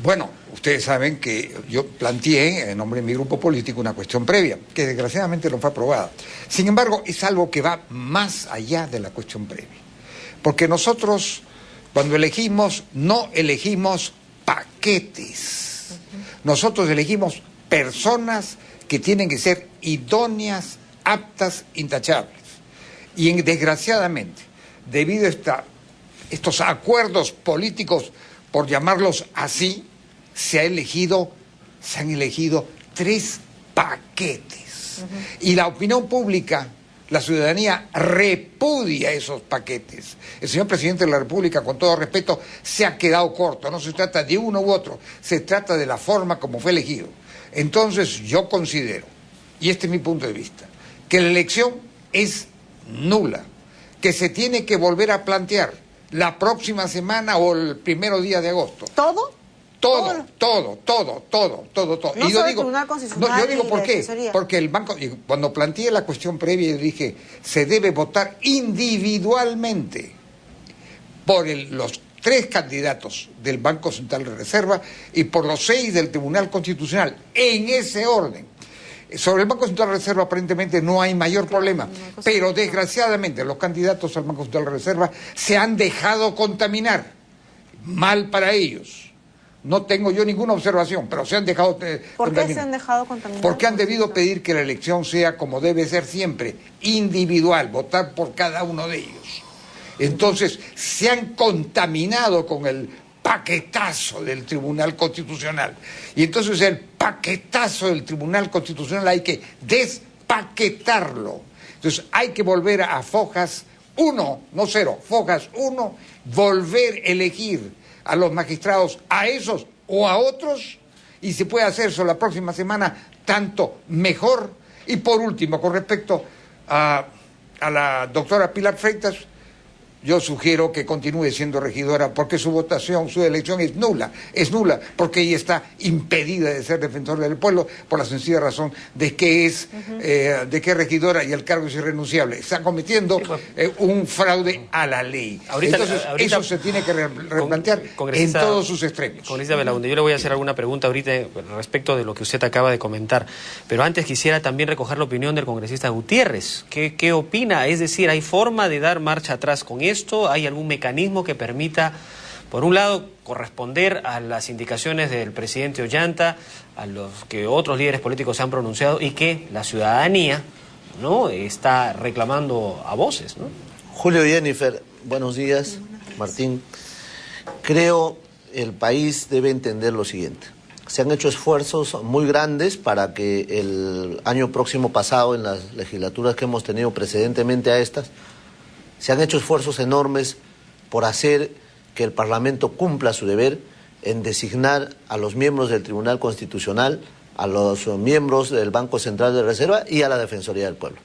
Bueno, ustedes saben que yo planteé en nombre de mi grupo político una cuestión previa, que desgraciadamente no fue aprobada. Sin embargo, es algo que va más allá de la cuestión previa. Porque nosotros, cuando elegimos, no elegimos paquetes. Nosotros elegimos personas que tienen que ser idóneas, aptas, intachables. Y desgraciadamente, debido a estos acuerdos políticos, por llamarlos así, se han elegido 3 paquetes. Y la opinión pública, la ciudadanía, repudia esos paquetes. El señor presidente de la República, con todo respeto, se ha quedado corto. No se trata de uno u otro, se trata de la forma como fue elegido. Entonces yo considero, y este es mi punto de vista, que la elección es nula, que se tiene que volver a plantear la próxima semana o el primero día de agosto. ¿Todo? Todo. No Y yo digo, Tribunal Constitucional, yo digo, ¿por qué? Defensoría. Porque el banco, cuando planteé la cuestión previa, yo dije, se debe votar individualmente por los 3 candidatos del Banco Central de Reserva y por los 6 del Tribunal Constitucional, en ese orden. Sobre el Banco Central de Reserva aparentemente no hay mayor problema, pero desgraciadamente los candidatos al Banco Central de Reserva se han dejado contaminar. Mal para ellos. No tengo yo ninguna observación, pero se han dejado contaminar. ¿Por qué se han dejado contaminar? Porque han debido pedir que la elección sea como debe ser siempre, individual, votar por cada uno de ellos. Entonces se han contaminado con el paquetazo del Tribunal Constitucional. Y entonces el paquetazo del Tribunal Constitucional hay que despaquetarlo. Entonces hay que volver a fojas 1, no 0, fojas 1, volver a elegir a los magistrados, a esos o a otros, y se puede hacer eso la próxima semana, tanto mejor. Y por último, con respecto a la doctora Pilar Freitas, yo sugiero que continúe siendo regidora porque su votación, su elección es nula, porque ella está impedida de ser defensora del pueblo por la sencilla razón de que es regidora y el cargo es irrenunciable. Está cometiendo un fraude a la ley. Entonces, eso se tiene que replantear en todos sus extremos. Congresista Belaunde, yo le voy a hacer alguna pregunta ahorita respecto de lo que usted acaba de comentar, pero antes quisiera también recoger la opinión del congresista Gutiérrez. ¿Qué opina? Es decir, ¿hay forma de dar marcha atrás con esto? ¿Hay algún mecanismo que permita, por un lado, corresponder a las indicaciones del presidente Ollanta, a los que otros líderes políticos se han pronunciado y que la ciudadanía, ¿no?, está reclamando a voces, ¿no? Julio, Jennifer, buenos días. Martín, creo el país debe entender lo siguiente. Se han hecho esfuerzos muy grandes para que el año próximo pasado, en las legislaturas que hemos tenido precedentemente a estas, se han hecho esfuerzos enormes por hacer que el Parlamento cumpla su deber en designar a los miembros del Tribunal Constitucional, a los miembros del Banco Central de Reserva y a la Defensoría del Pueblo.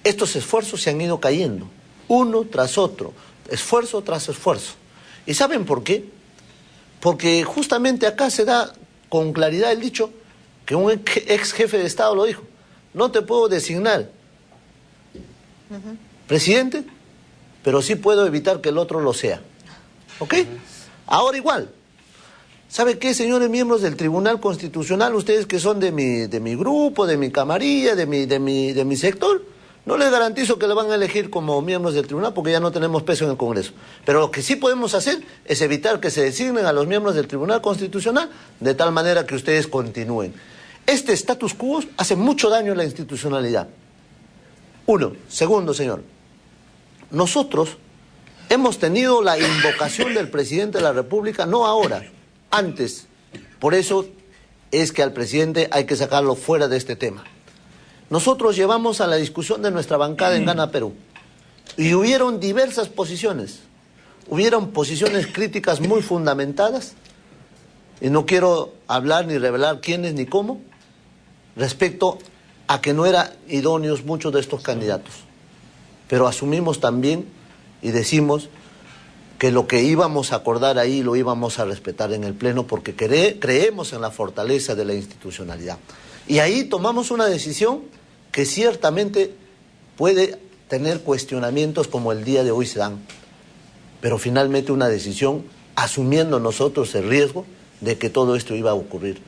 Estos esfuerzos se han ido cayendo, uno tras otro, esfuerzo tras esfuerzo. ¿Y saben por qué? Porque justamente acá se da con claridad el dicho que un ex jefe de Estado lo dijo: no te puedo designar presidente, pero sí puedo evitar que el otro lo sea. ¿Ok? Ahora igual. ¿Sabe qué, señores miembros del Tribunal Constitucional? Ustedes que son de mi grupo, de mi camarilla, de mi sector, no les garantizo que le van a elegir como miembros del tribunal porque ya no tenemos peso en el Congreso. Pero lo que sí podemos hacer es evitar que se designen a los miembros del Tribunal Constitucional de tal manera que ustedes continúen. Este status quo hace mucho daño a la institucionalidad. Uno. Segundo, señor. Nosotros hemos tenido la invocación del presidente de la República, no ahora, antes. Por eso es que al presidente hay que sacarlo fuera de este tema. Nosotros llevamos a la discusión de nuestra bancada en Gana Perú y hubieron diversas posiciones. Hubieron posiciones críticas muy fundamentadas, y no quiero hablar ni revelar quiénes ni cómo, respecto a que no eran idóneos muchos de estos candidatos. Pero asumimos también y decimos que lo que íbamos a acordar ahí lo íbamos a respetar en el Pleno porque creemos en la fortaleza de la institucionalidad. Y ahí tomamos una decisión que ciertamente puede tener cuestionamientos como el día de hoy se dan, pero finalmente una decisión asumiendo nosotros el riesgo de que todo esto iba a ocurrir.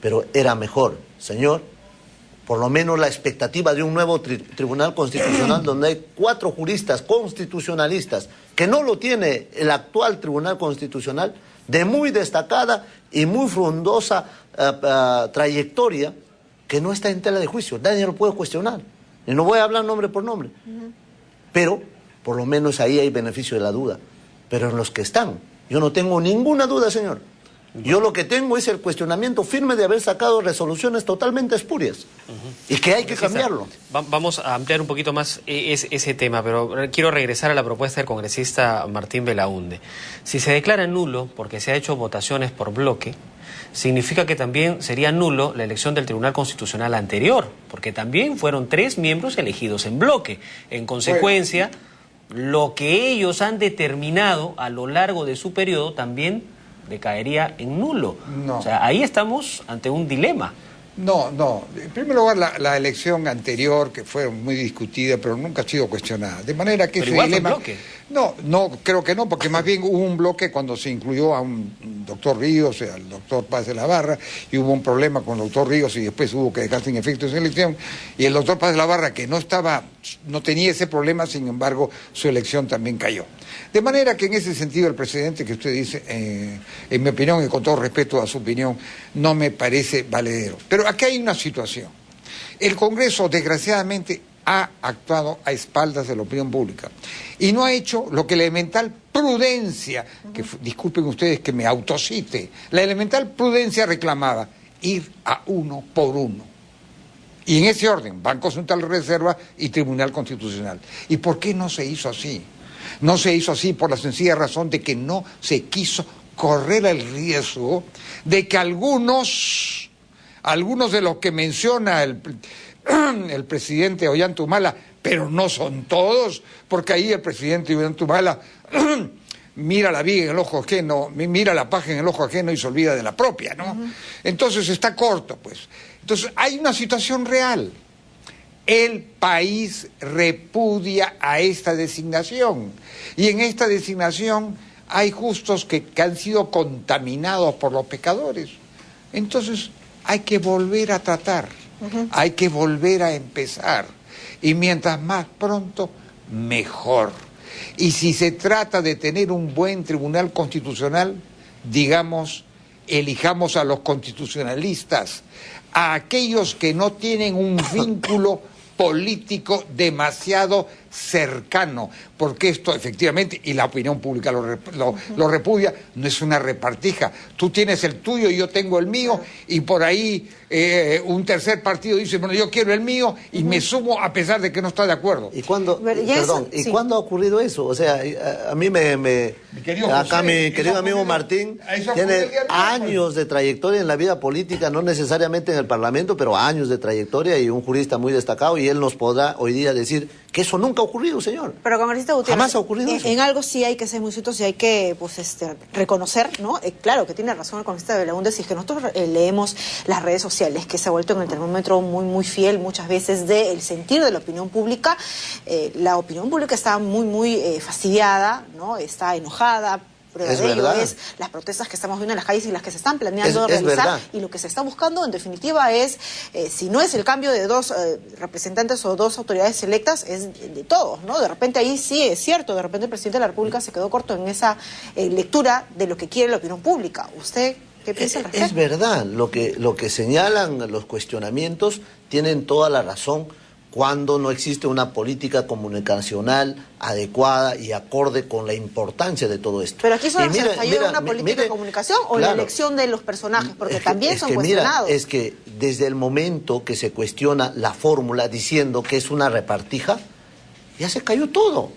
Pero era mejor, señor, por lo menos la expectativa de un nuevo Tribunal Constitucional donde hay 4 juristas constitucionalistas, que no lo tiene el actual Tribunal Constitucional, de muy destacada y muy frondosa trayectoria, que no está en tela de juicio, nadie lo puede cuestionar. Y no voy a hablar nombre por nombre. Pero, por lo menos ahí hay beneficio de la duda. Pero en los que están, yo no tengo ninguna duda, señor. Yo lo que tengo es el cuestionamiento firme de haber sacado resoluciones totalmente espurias. Y que hay que cambiarlo. Vamos a ampliar un poquito más ese tema, pero quiero regresar a la propuesta del congresista Martín Belaúnde. Si se declara nulo porque se ha hecho votaciones por bloque, significa que también sería nulo la elección del Tribunal Constitucional anterior, porque también fueron 3 miembros elegidos en bloque. En consecuencia, lo que ellos han determinado a lo largo de su periodo también decaería en nulo. No. O sea, ahí estamos ante un dilema. No. En primer lugar, la elección anterior, que fue muy discutida, pero nunca ha sido cuestionada. De manera que pero ese igual dilema... fue bloque. No, creo que no, porque más bien hubo un bloque cuando se incluyó a un doctor Ríos, al doctor Paz de la Barra, y hubo un problema con el doctor Ríos y después hubo que dejar sin efecto esa elección. Y el doctor Paz de la Barra, que no tenía ese problema, sin embargo, su elección también cayó. De manera que en ese sentido el presidente que usted dice, en mi opinión y con todo respeto a su opinión, no me parece valedero. Pero aquí hay una situación. El Congreso, desgraciadamente, ha actuado a espaldas de la opinión pública y no ha hecho lo que la elemental prudencia, que disculpen ustedes que me autocite, la elemental prudencia reclamaba, ir a uno por uno. Y en ese orden, Banco Central de Reserva y Tribunal Constitucional. ¿Y por qué no se hizo así? No se hizo así por la sencilla razón de que no se quiso correr el riesgo de que algunos de los que menciona el presidente Ollanta-Humala, pero no son todos, porque ahí el presidente Ollanta-Humala mira la viga en el ojo ajeno, mira la paja en el ojo ajeno y se olvida de la propia, ¿no? Entonces está corto, pues. Entonces hay una situación real. El país repudia a esta designación y en esta designación hay justos que han sido contaminados por los pecadores. Entonces hay que volver a tratar, hay que volver a empezar y mientras más pronto, mejor. Y si se trata de tener un buen tribunal constitucional, digamos, elijamos a los constitucionalistas, a aquellos que no tienen un vínculo político demasiado cercano, porque esto efectivamente, y la opinión pública lo repudia, no es una repartija. Tú tienes el tuyo y yo tengo el mío, y por ahí un tercer partido dice, bueno, yo quiero el mío, y me sumo a pesar de que no está de acuerdo. ¿Y cuándo, sí. ¿cuándo ha ocurrido eso? O sea, a mí mi querido amigo Martín tiene años de trayectoria en la vida política, no necesariamente en el Parlamento, pero años de trayectoria y un jurista muy destacado, y él nos podrá hoy día decir que eso nunca ha ocurrido, señor. Pero congresista Gutiérrez, jamás ha ocurrido eso. En algo sí hay que ser muy ciertos y hay que reconocer, ¿no? Claro que tiene razón el congresista Belaúnde, si es que nosotros leemos las redes sociales, que se ha vuelto en el termómetro muy fiel muchas veces del sentir de la opinión pública. La opinión pública está muy fastidiada, ¿no? Está enojada. Prueba de ello es las protestas que estamos viendo en las calles y las que se están planeando realizar, y lo que se está buscando en definitiva es, si no es el cambio de 2 representantes o 2 autoridades electas, es de todos, ¿no? De repente ahí sí es cierto, de repente el presidente de la República se quedó corto en esa lectura de lo que quiere la opinión pública. ¿Usted qué piensa al respecto? Es verdad, lo que señalan los cuestionamientos tienen toda la razón cuando no existe una política comunicacional adecuada y acorde con la importancia de todo esto. Pero aquí solo se falló en una política de comunicación o la elección de los personajes, porque también son cuestionados. Es que desde el momento que se cuestiona la fórmula diciendo que es una repartija, ya se cayó todo.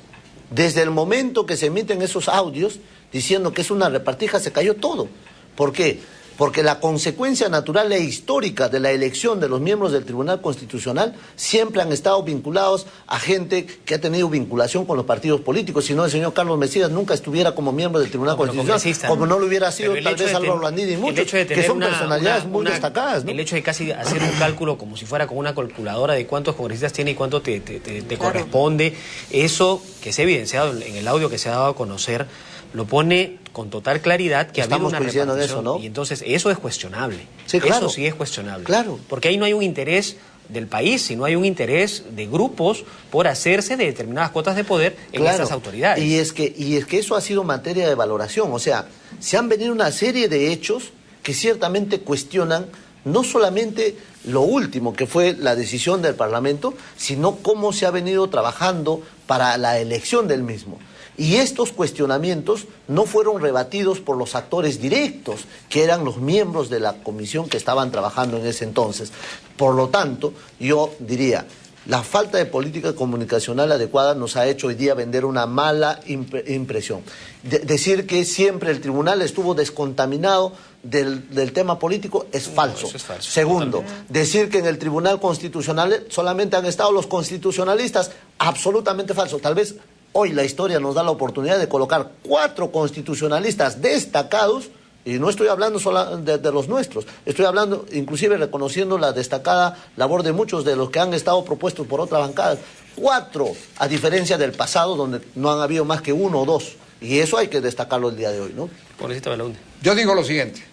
Desde el momento que se emiten esos audios diciendo que es una repartija, se cayó todo. ¿Por qué? Porque la consecuencia natural e histórica de la elección de los miembros del Tribunal Constitucional siempre han estado vinculados a gente que ha tenido vinculación con los partidos políticos. Si no, el señor Carlos Mesías nunca estuviera como miembro del Tribunal Constitucional, como no lo hubiera sido tal vez Álvaro Blandini y muchos, que son personalidades muy destacadas, ¿no? El hecho de casi hacer un cálculo como si fuera con una calculadora de cuántos congresistas tiene y cuánto te corresponde, eso que se ha evidenciado en el audio que se ha dado a conocer, lo pone con total claridad que ha habido Estamos una coincidiendo en repartición. eso, ¿no? Y entonces eso es cuestionable. Sí, claro. Eso sí es cuestionable. Claro. Porque ahí no hay un interés del país, sino hay un interés de grupos por hacerse de determinadas cuotas de poder en estas autoridades. Y es que eso ha sido materia de valoración. O sea, se han venido una serie de hechos que ciertamente cuestionan no solamente lo último, que fue la decisión del Parlamento, sino cómo se ha venido trabajando para la elección del mismo. Y estos cuestionamientos no fueron rebatidos por los actores directos, que eran los miembros de la comisión que estaban trabajando en ese entonces. Por lo tanto, yo diría, la falta de política comunicacional adecuada nos ha hecho hoy día vender una mala impresión. Decir que siempre el tribunal estuvo descontaminado del tema político es falso. Eso es falso. Segundo, decir que en el Tribunal Constitucional solamente han estado los constitucionalistas, absolutamente falso. Tal vez hoy la historia nos da la oportunidad de colocar 4 constitucionalistas destacados, y no estoy hablando solo de los nuestros, estoy hablando inclusive reconociendo la destacada labor de muchos de los que han estado propuestos por otras bancadas. 4, a diferencia del pasado, donde no han habido más que 1 o 2. Y eso hay que destacarlo el día de hoy, ¿no? Congresista Belaúnde. Yo digo lo siguiente,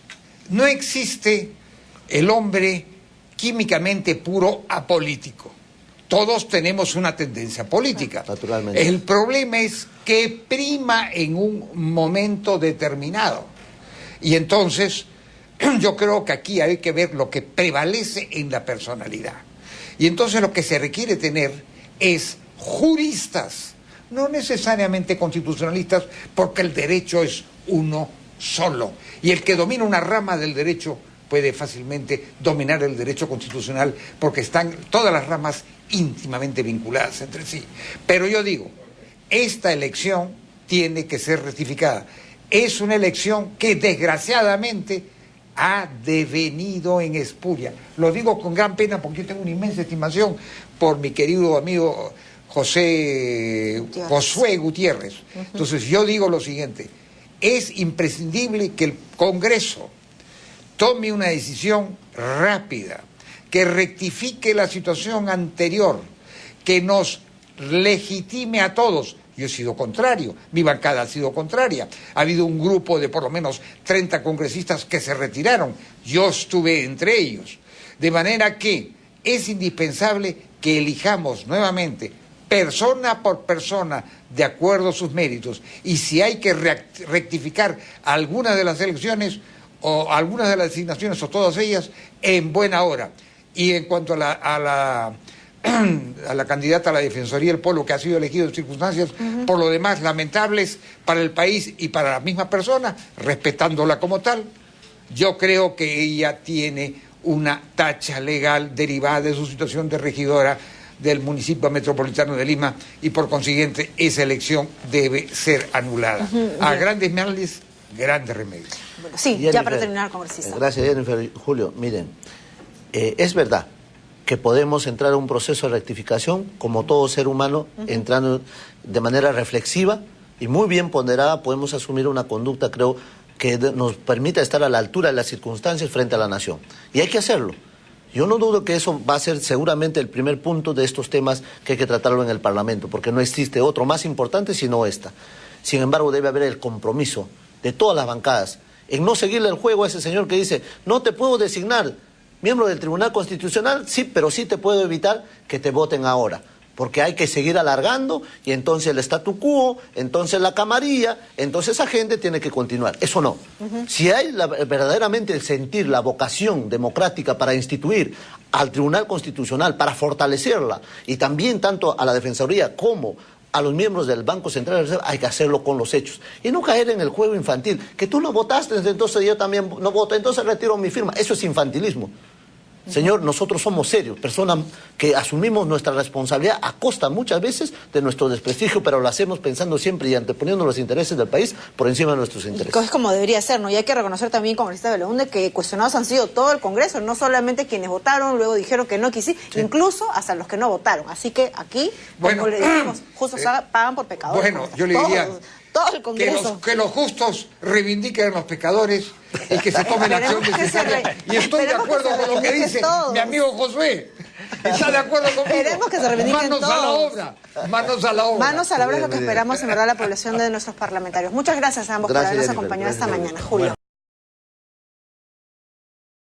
no existe el hombre químicamente puro apolítico. Todos tenemos una tendencia política. Naturalmente. El problema es que prima en un momento determinado. Y entonces, yo creo que aquí hay que ver lo que prevalece en la personalidad. Y entonces lo que se requiere tener es juristas, no necesariamente constitucionalistas, porque el derecho es uno solo. Y el que domina una rama del derecho puede fácilmente dominar el derecho constitucional, porque están todas las ramas íntimamente vinculadas entre sí. Pero yo digo, esta elección tiene que ser rectificada. Es una elección que desgraciadamente ha devenido en espuria. Lo digo con gran pena porque yo tengo una inmensa estimación por mi querido amigo Josué Gutiérrez. Entonces yo digo lo siguiente, es imprescindible que el Congreso tome una decisión rápida, que rectifique la situación anterior, que nos legitime a todos. Yo he sido contrario, mi bancada ha sido contraria. Ha habido un grupo de por lo menos 30 congresistas que se retiraron. Yo estuve entre ellos. De manera que es indispensable que elijamos nuevamente, persona por persona, de acuerdo a sus méritos. Y si hay que rectificar algunas de las elecciones o algunas de las designaciones o todas ellas, en buena hora. Y en cuanto a la candidata a la Defensoría del Pueblo que ha sido elegido en circunstancias, por lo demás, lamentables para el país y para la misma persona, respetándola como tal, yo creo que ella tiene una tacha legal derivada de su situación de regidora del municipio metropolitano de Lima y por consiguiente esa elección debe ser anulada. A grandes males, grandes remedios. Bueno, sí, Jennifer, ya para terminar, congresista. Gracias, Jennifer. Julio, miren, es verdad que podemos entrar a un proceso de rectificación, como todo ser humano, entrando de manera reflexiva y muy bien ponderada, podemos asumir una conducta, creo, que nos permita estar a la altura de las circunstancias frente a la nación. Y hay que hacerlo. Yo no dudo que eso va a ser seguramente el primer punto de estos temas que hay que tratarlo en el Parlamento, porque no existe otro más importante sino esta. Sin embargo, debe haber el compromiso de todas las bancadas en no seguirle el juego a ese señor que dice, no te puedo designar miembro del Tribunal Constitucional, sí, pero sí te puedo evitar que te voten ahora, porque hay que seguir alargando y entonces el statu quo, entonces la camarilla, entonces esa gente tiene que continuar. Eso no. Si hay verdaderamente el sentir, la vocación democrática para instituir al Tribunal Constitucional, para fortalecerla, y también tanto a la Defensoría como a los miembros del Banco Central de Reserva, hay que hacerlo con los hechos. Y no caer en el juego infantil, que tú no votaste, entonces yo también no voto, entonces retiro mi firma. Eso es infantilismo. Señor, nosotros somos serios, personas que asumimos nuestra responsabilidad a costa muchas veces de nuestro desprestigio, pero lo hacemos pensando siempre y anteponiendo los intereses del país por encima de nuestros intereses. Es como debería ser, ¿no? Y hay que reconocer también, congresista Belaúnde, que cuestionados han sido todo el Congreso, no solamente quienes votaron, luego dijeron que no quisieron, incluso hasta los que no votaron. Así que aquí, como le decimos, justos pagan por pecadores. Bueno, yo le diría todo el Congreso. que los justos reivindiquen a los pecadores y que se tomen acción decisivas. Y estoy de acuerdo con lo que dice mi amigo Josué. ¿Está de acuerdo conmigo? Queremos que se reivindiquen Manos a la todos. obra. Manos a la obra. Manos a la obra es lo que esperamos en verdad la población de nuestros parlamentarios. Muchas gracias a ambos por habernos Jennifer. acompañado esta Gracias, mañana. Julio.